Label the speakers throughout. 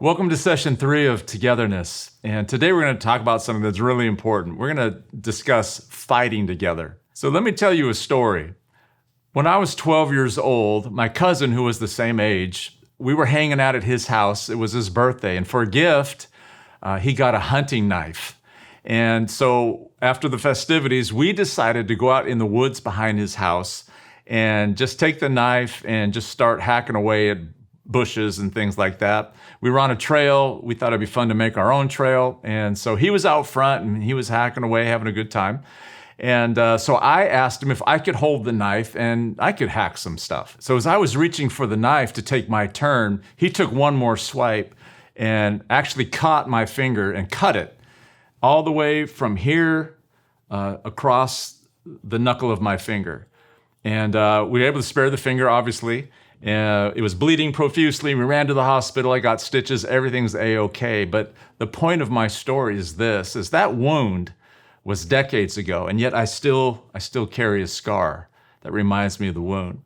Speaker 1: Welcome to session 3 of Togetherness. And today we're going to talk about something that's really important. We're going to discuss fighting together. So let me tell you a story. When I was 12 years old, my cousin, who was the same age, we were hanging out at his house. It was his birthday. And for a gift, he got a hunting knife. And so after the festivities, we decided to go out in the woods behind his house and just take the knife and just start hacking away at bushes and things like that. We were on a trail. We thought it'd be fun to make our own trail. And so he was out front and he was hacking away, having a good time. And so I asked him if I could hold the knife and I could hack some stuff. So as I was reaching for the knife to take my turn, he took one more swipe and actually caught my finger and cut it all the way from here across the knuckle of my finger. And we were able to spare the finger, obviously. It was bleeding profusely. We ran to the hospital. I got stitches. Everything's A-okay. But the point of my story is this, is that wound was decades ago, and yet I still carry a scar that reminds me of the wound.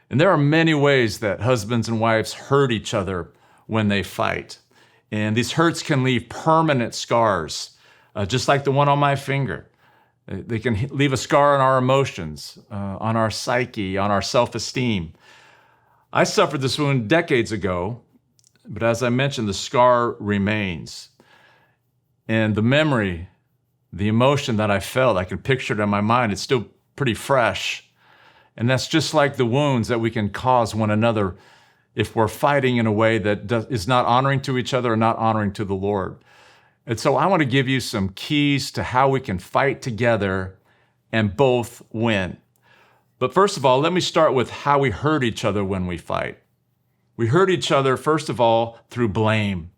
Speaker 1: And there are many ways that husbands and wives hurt each other when they fight. And these hurts can leave permanent scars, just like the one on my finger. They can leave a scar on our emotions, on our psyche, on our self-esteem. I suffered this wound decades ago, but as I mentioned, the scar remains. And the memory, the emotion that I felt, I can picture it in my mind, it's still pretty fresh. And that's just like the wounds that we can cause one another if we're fighting in a way that is not honoring to each other or not honoring to the Lord. And so I want to give you some keys to how we can fight together and both win. But first of all, let me start with how we hurt each other when we fight. We hurt each other, first of all, through blame.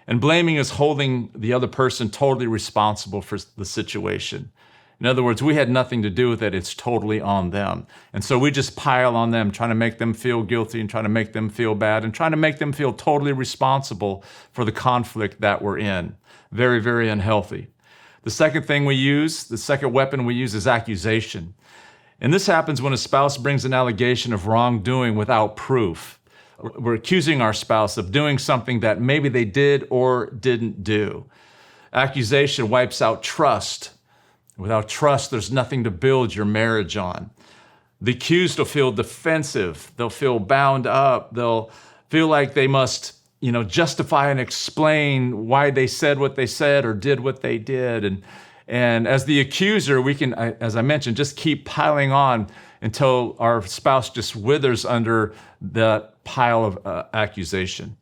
Speaker 1: And blaming is holding the other person totally responsible for the situation. In other words, we had nothing to do with it. It's totally on them. And so we just pile on them, trying to make them feel guilty and trying to make them feel bad and trying to make them feel totally responsible for the conflict that we're in. Very, very unhealthy. The second weapon we use is accusation. And this happens when a spouse brings an allegation of wrongdoing without proof. We're accusing our spouse of doing something that maybe they did or didn't do. Accusation wipes out trust. Without trust, there's nothing to build your marriage on. The accused will feel defensive. They'll feel bound up. They'll feel like they must, justify and explain why they said what they said or did what they did. And as the accuser, we can, as I mentioned, just keep piling on until our spouse just withers under that pile of accusation.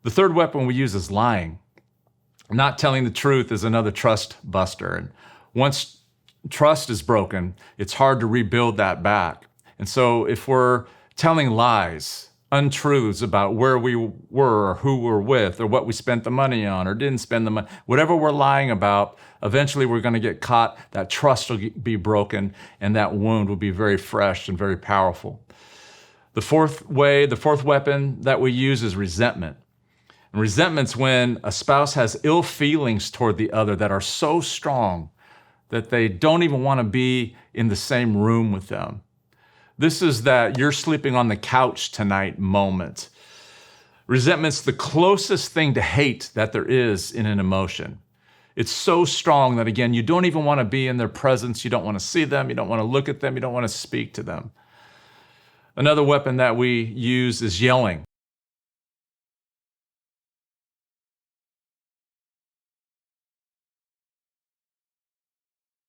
Speaker 1: The third weapon we use is lying. Not telling the truth is another trust buster. And once trust is broken, it's hard to rebuild that back. And so if we're telling lies, untruths about where we were or who we're with or what we spent the money on or didn't spend the money, whatever we're lying about, eventually we're going to get caught, that trust will be broken, and that wound will be very fresh and very powerful. The fourth weapon that we use is resentment. And resentment's when a spouse has ill feelings toward the other that are so strong that they don't even want to be in the same room with them. This is that you're sleeping on the couch tonight moment. Resentment's the closest thing to hate that there is in an emotion. It's so strong that, again, you don't even want to be in their presence. You don't want to see them. You don't want to look at them. You don't want to speak to them. Another weapon that we use is yelling.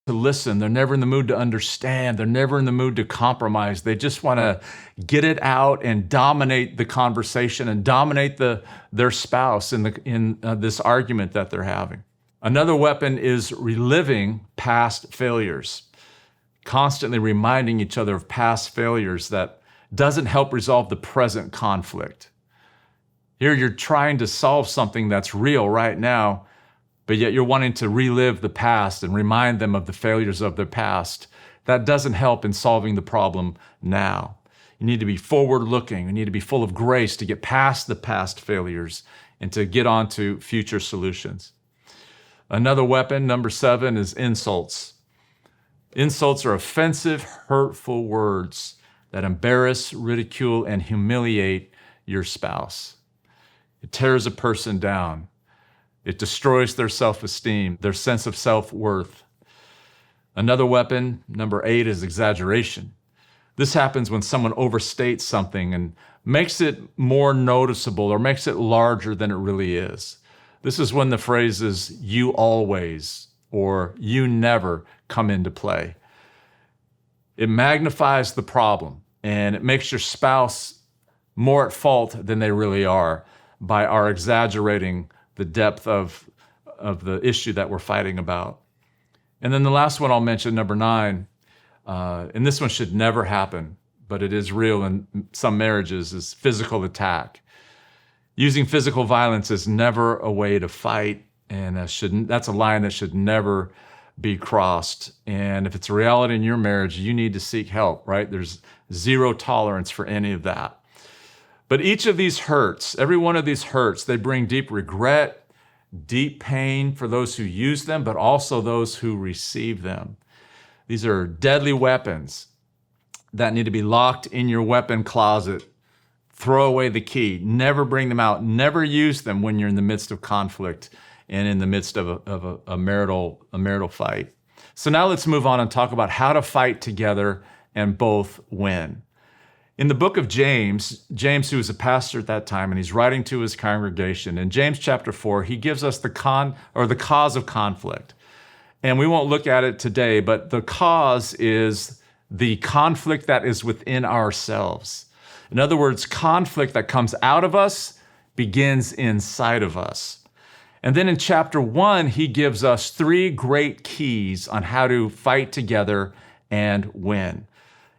Speaker 1: To listen. They're never in the mood to understand. They're never in the mood to compromise. They just want to get it out and dominate the conversation and dominate their spouse in this argument that they're having. Another weapon is reliving past failures, constantly reminding each other of past failures that doesn't help resolve the present conflict. Here you're trying to solve something that's real right now, but yet you're wanting to relive the past and remind them of the failures of their past. That doesn't help in solving the problem now. You need to be forward-looking. You need to be full of grace to get past the past failures and to get on to future solutions. Another weapon, number 7, is insults. Insults are offensive, hurtful words that embarrass, ridicule, and humiliate your spouse. It tears a person down. It destroys their self-esteem, their sense of self-worth. Another weapon, number 8, is exaggeration. This happens when someone overstates something and makes it more noticeable or makes it larger than it really is. This is when the phrases "you always" or "you never" come into play. It magnifies the problem and it makes your spouse more at fault than they really are by our exaggerating the depth of the issue that we're fighting about. And then the last one I'll mention, number 9, and this one should never happen, but it is real in some marriages, is physical attack. Using physical violence is never a way to fight, and that's a line that should never be crossed. And if it's a reality in your marriage, you need to seek help, right? There's zero tolerance for any of that. But each of these hurts, every one of these hurts, they bring deep regret, deep pain for those who use them, but also those who receive them. These are deadly weapons that need to be locked in your weapon closet. Throw away the key. Never bring them out. Never use them when you're in the midst of conflict and in the midst of a marital fight. So now let's move on and talk about how to fight together and both win. In the book of James, who was a pastor at that time, and he's writing to his congregation, in James chapter 4, he gives us the cause of conflict. And we won't look at it today, but the cause is the conflict that is within ourselves. In other words, conflict that comes out of us begins inside of us. And then in chapter 1, he gives us 3 great keys on how to fight together and win.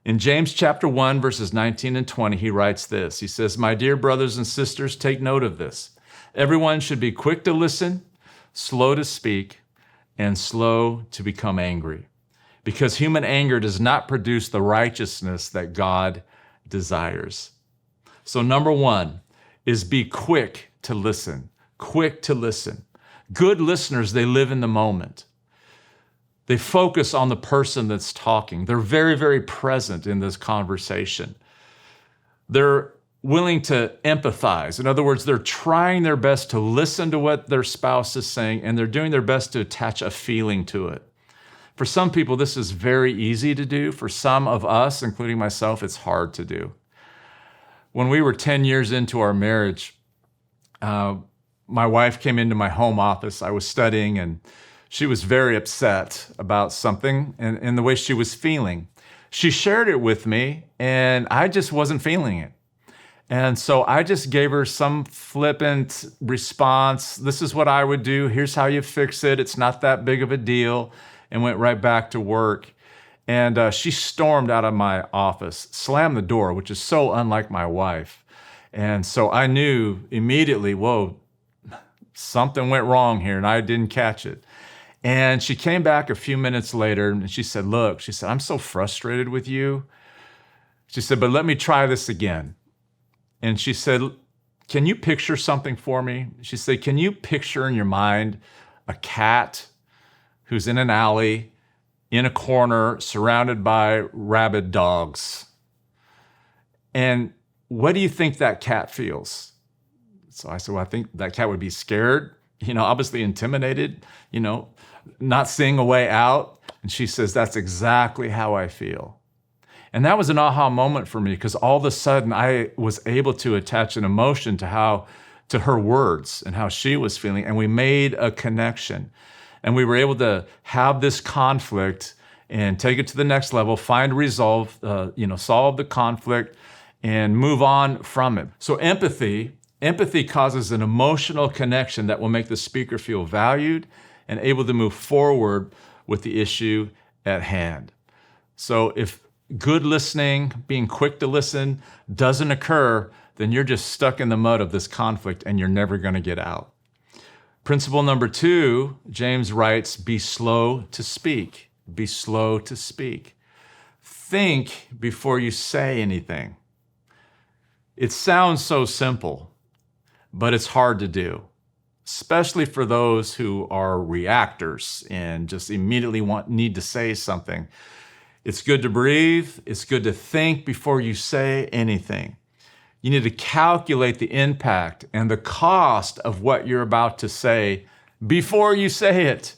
Speaker 1: In James chapter 1, verses 19 and 20, he writes this. He says, "My dear brothers and sisters, take note of this. Everyone should be quick to listen, slow to speak, and slow to become angry, because human anger does not produce the righteousness that God desires." So number 1 is be quick to listen. Quick to listen. Good listeners, they live in the moment. They focus on the person that's talking. They're very, very present in this conversation. They're willing to empathize. In other words, they're trying their best to listen to what their spouse is saying, and they're doing their best to attach a feeling to it. For some people, this is very easy to do. For some of us, including myself, it's hard to do. When we were 10 years into our marriage, my wife came into my home office. I was studying, and she was very upset about something and the way she was feeling. She shared it with me, and I just wasn't feeling it. And so I just gave her some flippant response. This is what I would do. Here's how you fix it. It's not that big of a deal. And went right back to work. And she stormed out of my office, slammed the door, which is so unlike my wife. And so I knew immediately, whoa, something went wrong here, and I didn't catch it. And she came back a few minutes later, and she said, "Look," she said, "I'm so frustrated with you." She said, "But let me try this again." And she said, "Can you picture something for me?" She said, "Can you picture in your mind a cat who's in an alley, in a corner, surrounded by rabid dogs? And what do you think that cat feels?" So I said, "Well, I think that cat would be scared, obviously intimidated, not seeing a way out." And she says, "That's exactly how I feel." And that was an aha moment for me, because all of a sudden I was able to attach an emotion to her words and how she was feeling. And we made a connection, and we were able to have this conflict and take it to the next level, find resolve, solve the conflict and move on from it. So empathy causes an emotional connection that will make the speaker feel valued and able to move forward with the issue at hand. So if good listening, being quick to listen, doesn't occur, then you're just stuck in the mud of this conflict and you're never going to get out. Principle number 2, James writes, be slow to speak. Be slow to speak. Think before you say anything. It sounds so simple, but it's hard to do, especially for those who are reactors and just immediately need to say something. It's good to breathe. It's good to think before you say anything. You need to calculate the impact and the cost of what you're about to say before you say it.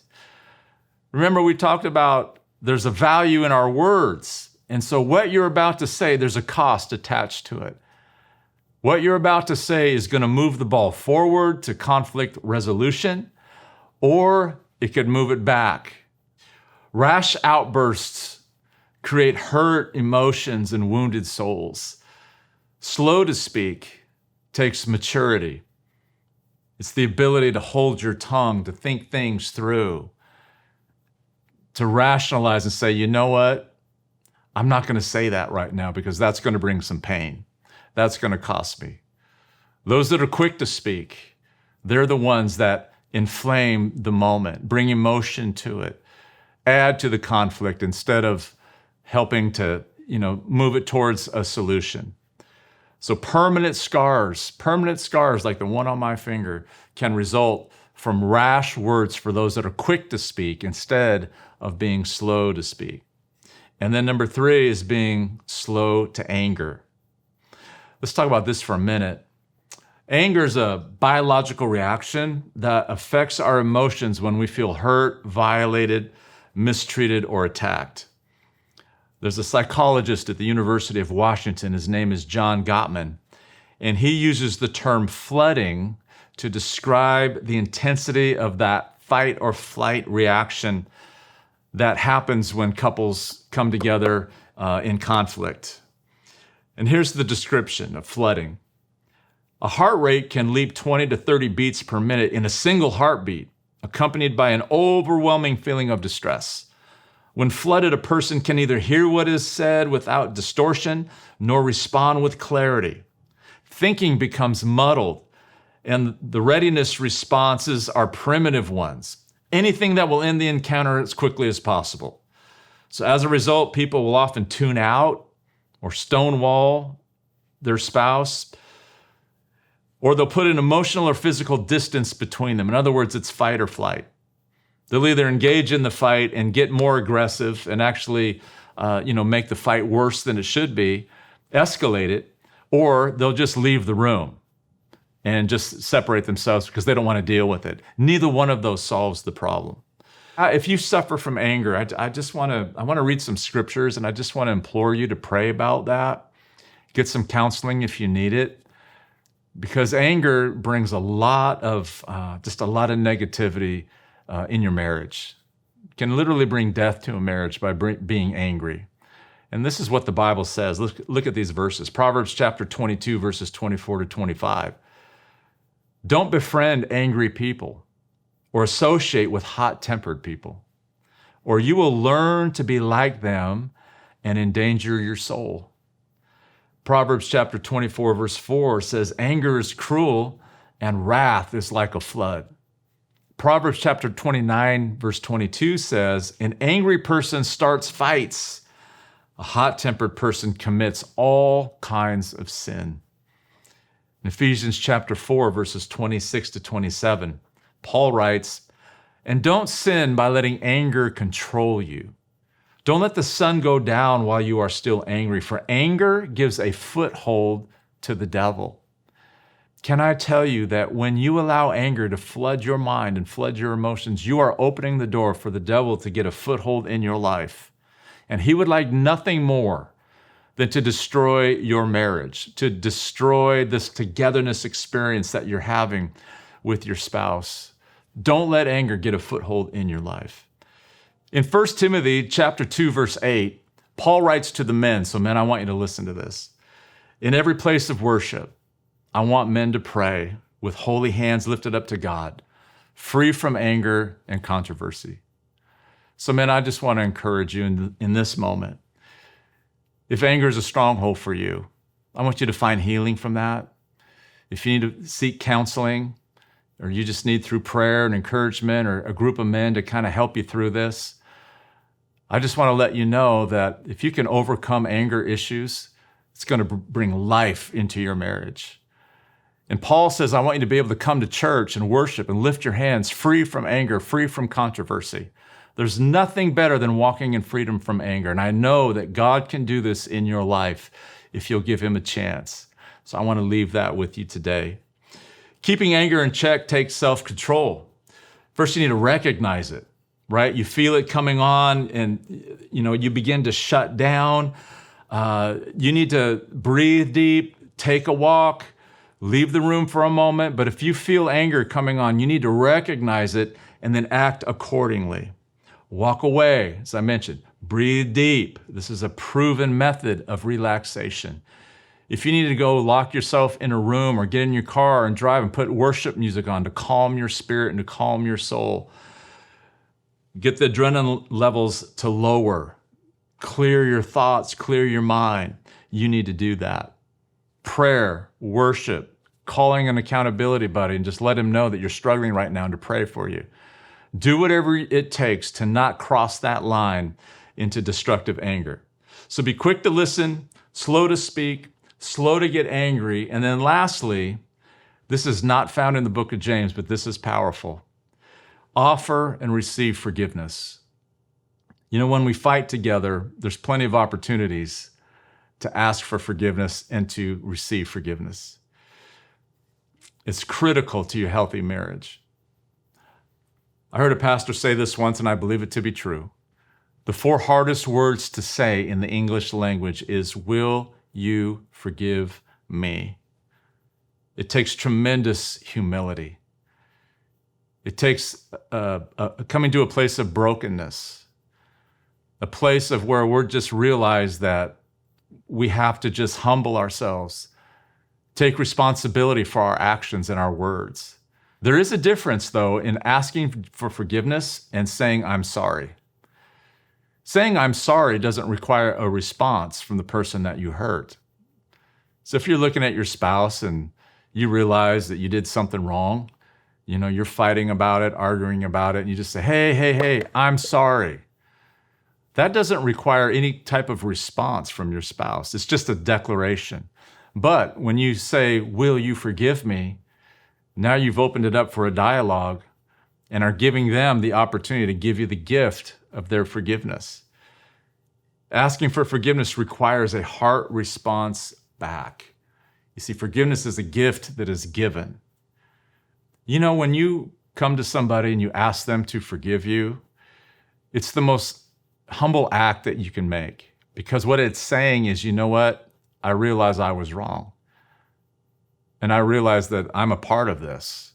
Speaker 1: Remember, we talked about there's a value in our words. And so what you're about to say, there's a cost attached to it. What you're about to say is going to move the ball forward to conflict resolution, or it could move it back. Rash outbursts create hurt emotions and wounded souls. Slow to speak takes maturity. It's the ability to hold your tongue, to think things through, to rationalize and say, you know what? I'm not going to say that right now because that's going to bring some pain. That's going to cost me. Those that are quick to speak, they're the ones that inflame the moment, bring emotion to it, add to the conflict instead of helping to, move it towards a solution. So permanent scars like the one on my finger, can result from rash words for those that are quick to speak instead of being slow to speak. And then number 3 is being slow to anger. Let's talk about this for a minute. Anger is a biological reaction that affects our emotions when we feel hurt, violated, mistreated, or attacked. There's a psychologist at the University of Washington. His name is John Gottman, and he uses the term flooding to describe the intensity of that fight or flight reaction that happens when couples come together in conflict. And here's the description of flooding. A heart rate can leap 20 to 30 beats per minute in a single heartbeat, accompanied by an overwhelming feeling of distress. When flooded, a person can neither hear what is said without distortion nor respond with clarity. Thinking becomes muddled, and the readiness responses are primitive ones. Anything that will end the encounter as quickly as possible. So as a result, people will often tune out or stonewall their spouse, or they'll put an emotional or physical distance between them. In other words, it's fight or flight. They'll either engage in the fight and get more aggressive and actually, make the fight worse than it should be, escalate it, or they'll just leave the room and just separate themselves because they don't want to deal with it. Neither one of those solves the problem. If you suffer from anger, I want to read some scriptures, and I just want to implore you to pray about that. Get some counseling if you need it, because anger brings a lot of negativity in your marriage. It can literally bring death to a marriage by being angry. And this is what the Bible says. Look at these verses. Proverbs chapter 22, verses 24 to 25. Don't befriend angry people or associate with hot-tempered people, or you will learn to be like them and endanger your soul. Proverbs chapter 24, verse 4 says, anger is cruel and wrath is like a flood. Proverbs chapter 29, verse 22 says, an angry person starts fights. A hot-tempered person commits all kinds of sin. In Ephesians chapter 4, verses 26 to 27, Paul writes, and don't sin by letting anger control you. Don't let the sun go down while you are still angry, for anger gives a foothold to the devil. Can I tell you that when you allow anger to flood your mind and flood your emotions, you are opening the door for the devil to get a foothold in your life. And he would like nothing more than to destroy your marriage, to destroy this togetherness experience that you're having with your spouse. Don't let anger get a foothold in your life. In 1 Timothy chapter 2, verse 8, Paul writes to the men, so men, I want you to listen to this. In every place of worship, I want men to pray with holy hands lifted up to God, free from anger and controversy. So men, I just want to encourage you in this moment. If anger is a stronghold for you, I want you to find healing from that. If you need to seek counseling, or you just need through prayer and encouragement or a group of men to kind of help you through this, I just want to let you know that if you can overcome anger issues, it's going to bring life into your marriage. And Paul says, I want you to be able to come to church and worship and lift your hands free from anger, free from controversy. There's nothing better than walking in freedom from anger. And I know that God can do this in your life if you'll give him a chance. So I want to leave that with you today. Keeping anger in check takes self-control. First, you need to recognize it, right? You feel it coming on and you begin to shut down. You need to breathe deep, take a walk, leave the room for a moment. But if you feel anger coming on, you need to recognize it and then act accordingly. Walk away, as I mentioned. Breathe deep. This is a proven method of relaxation. If you need to go lock yourself in a room or get in your car and drive and put worship music on to calm your spirit and to calm your soul, get the adrenaline levels to lower, clear your thoughts, clear your mind, you need to do that. Prayer, worship, calling an accountability buddy and just let him know that you're struggling right now and to pray for you. Do whatever it takes to not cross that line into destructive anger. So be quick to listen, slow to speak, slow to get angry. And then lastly, this is not found in the book of James, but this is powerful. Offer and receive forgiveness. When we fight together, there's plenty of opportunities to ask for forgiveness and to receive forgiveness. It's critical to your healthy marriage. I heard a pastor say this once, and I believe it to be true. The 4 hardest words to say in the English language is, will you forgive me? It takes tremendous humility. It takes coming to a place of brokenness, a place of where we're just realize that we have to just humble ourselves, take responsibility for our actions and our words. There is a difference, though, in asking for forgiveness and saying, I'm sorry. Saying I'm sorry doesn't require a response from the person that you hurt. So if you're looking at your spouse and you realize that you did something wrong, you're fighting about it, arguing about it, and you just say, hey, I'm sorry. That doesn't require any type of response from your spouse. It's just a declaration. But when you say, will you forgive me? Now you've opened it up for a dialogue and are giving them the opportunity to give you the gift of their forgiveness. Asking for forgiveness requires a heart response back. You see, forgiveness is a gift that is given. When you come to somebody and you ask them to forgive you, it's the most humble act that you can make, because what it's saying is, you know what? I realize I was wrong. And I realize that I'm a part of this.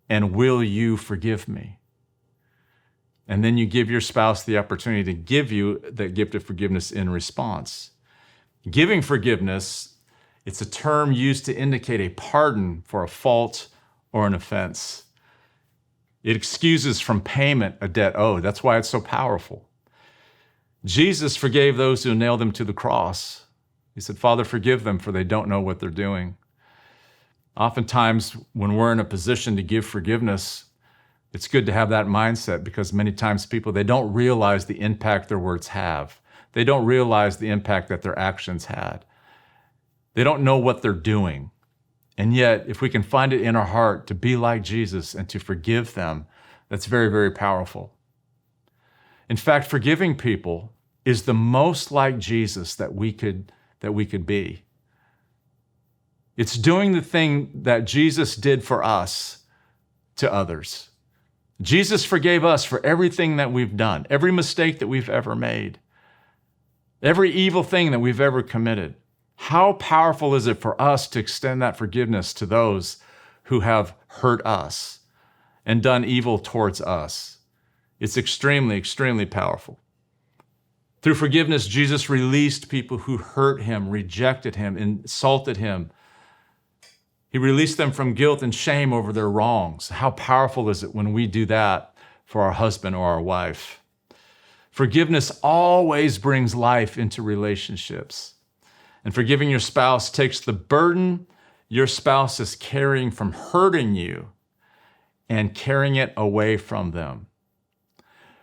Speaker 1: And will you forgive me? And then you give your spouse the opportunity to give you that gift of forgiveness in response. Giving forgiveness, it's a term used to indicate a pardon for a fault or an offense. It excuses from payment a debt owed. That's why it's so powerful. Jesus forgave those who nailed him to the cross. He said, Father, forgive them, for they don't know what they're doing. Oftentimes, when we're in a position to give forgiveness, it's good to have that mindset, because many times people, they don't realize the impact their words have. They don't realize the impact that their actions had. They don't know what they're doing. And yet, if we can find it in our heart to be like Jesus and to forgive them, that's very, very powerful. In fact, forgiving people is the most like Jesus that we could be. It's doing the thing that Jesus did for us to others. Jesus forgave us for everything that we've done, every mistake that we've ever made, every evil thing that we've ever committed. How powerful is it for us to extend that forgiveness to those who have hurt us and done evil towards us? It's extremely, extremely powerful. Through forgiveness, Jesus released people who hurt him, rejected him, insulted him. He released them from guilt and shame over their wrongs. How powerful is it when we do that for our husband or our wife? Forgiveness always brings life into relationships. And forgiving your spouse takes the burden your spouse is carrying from hurting you and carrying it away from them.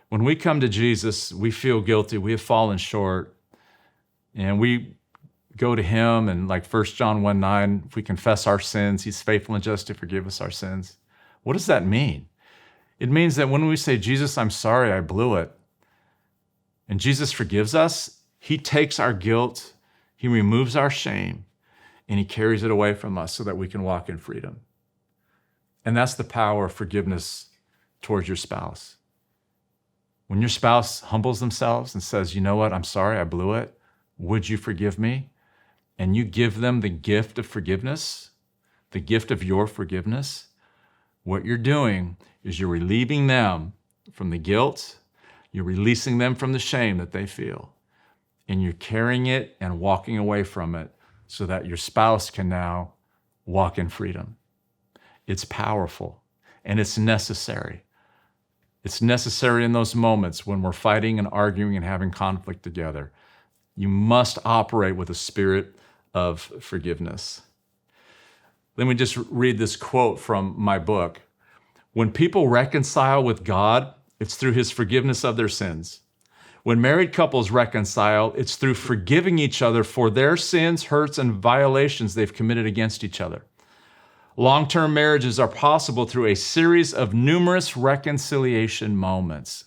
Speaker 1: When we come to Jesus, we feel guilty, we have fallen short, and we go to him, and like 1 John 1:9, if we confess our sins, he's faithful and just to forgive us our sins. What does that mean? It means that when we say, Jesus, I'm sorry, I blew it, and Jesus forgives us, he takes our guilt, he removes our shame, and he carries it away from us so that we can walk in freedom. And that's the power of forgiveness towards your spouse. When your spouse humbles themselves and says, you know what, I'm sorry, I blew it. Would you forgive me? And you give them the gift of forgiveness, the gift of your forgiveness, what you're doing is you're relieving them from the guilt, you're releasing them from the shame that they feel, and you're carrying it and walking away from it so that your spouse can now walk in freedom. It's powerful and it's necessary. It's necessary in those moments when we're fighting and arguing and having conflict together. You must operate with a spirit of forgiveness. Let me just read this quote from my book. When people reconcile with God, it's through his forgiveness of their sins. When married couples reconcile, it's through forgiving each other for their sins, hurts, and violations they've committed against each other. Long-term marriages are possible through a series of numerous reconciliation moments,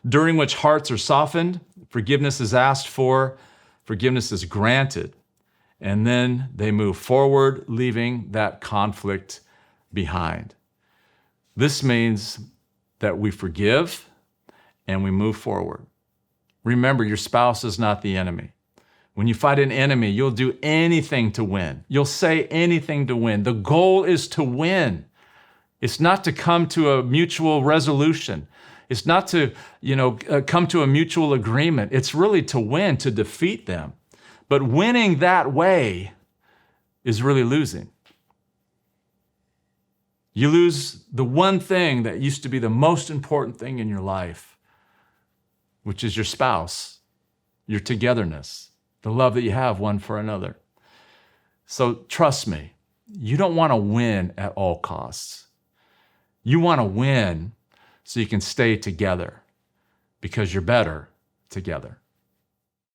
Speaker 1: during which hearts are softened, forgiveness is asked for, forgiveness is granted, and then they move forward, leaving that conflict behind. This means that we forgive and we move forward. Remember, your spouse is not the enemy. When you fight an enemy, you'll do anything to win. You'll say anything to win. The goal is to win. It's not to come to a mutual resolution. It's not to, come to a mutual agreement. It's really to win, to defeat them. But winning that way is really losing. You lose the one thing that used to be the most important thing in your life, which is your spouse, your togetherness, the love that you have one for another. So trust me, you don't want to win at all costs. You want to win so you can stay together because you're better together.